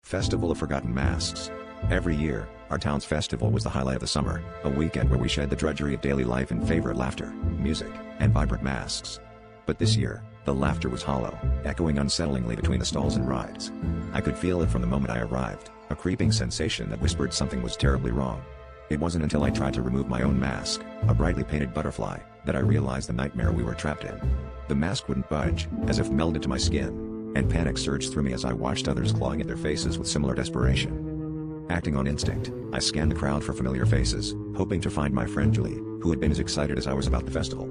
Festival of Forgotten Masks. Every year, our town's festival was the highlight of the summer, a weekend where we shed the drudgery of daily life in favor of laughter, music, and vibrant masks. But this year, the laughter was hollow, echoing unsettlingly between the stalls and rides. I could feel it from the moment I arrived, a creeping sensation that whispered something was terribly wrong. It wasn't until I tried to remove my own mask, a brightly painted butterfly, that I realized the nightmare we were trapped in. The mask wouldn't budge, as if melded to my skin, and panic surged through me as I watched others clawing at their faces with similar desperation. Acting on instinct, I scanned the crowd for familiar faces, hoping to find my friend Julie, who had been as excited as I was about the festival.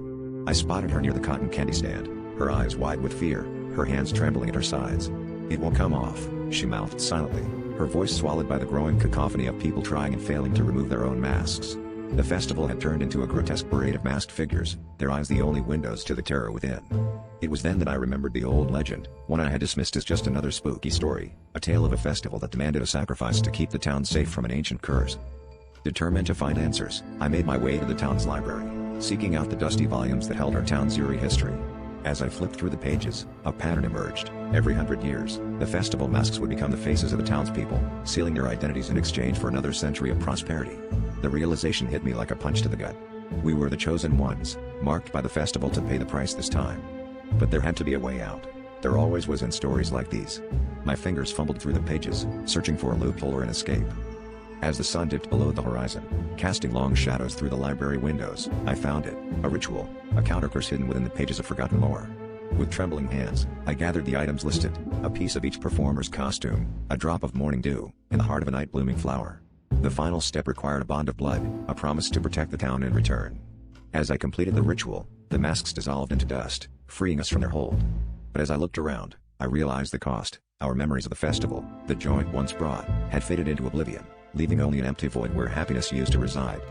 I spotted her near the cotton candy stand, her eyes wide with fear, her hands trembling at her sides. "It will come off," she mouthed silently, her voice swallowed by the growing cacophony of people trying and failing to remove their own masks. The festival had turned into a grotesque parade of masked figures, their eyes the only windows to the terror within. It was then that I remembered the old legend, one I had dismissed as just another spooky story, a tale of a festival that demanded a sacrifice to keep the town safe from an ancient curse. Determined to find answers, I made my way to the town's library, seeking out the dusty volumes that held our town's eerie history. As I flipped through the pages, a pattern emerged. Every 100 years, the festival masks would become the faces of the townspeople, sealing their identities in exchange for another century of prosperity. The realization hit me like a punch to the gut. We were the chosen ones, marked by the festival to pay the price this time. But there had to be a way out. There always was in stories like these. My fingers fumbled through the pages, searching for a loophole or an escape. As the sun dipped below the horizon, casting long shadows through the library windows, I found it, a ritual, a countercurse hidden within the pages of forgotten lore. With trembling hands, I gathered the items listed, a piece of each performer's costume, a drop of morning dew, and the heart of a night-blooming flower. The final step required a bond of blood, a promise to protect the town in return. As I completed the ritual, the masks dissolved into dust, freeing us from their hold. But as I looked around, I realized the cost. Our memories of the festival, the joy it once brought, had faded into oblivion, leaving only an empty void where happiness used to reside.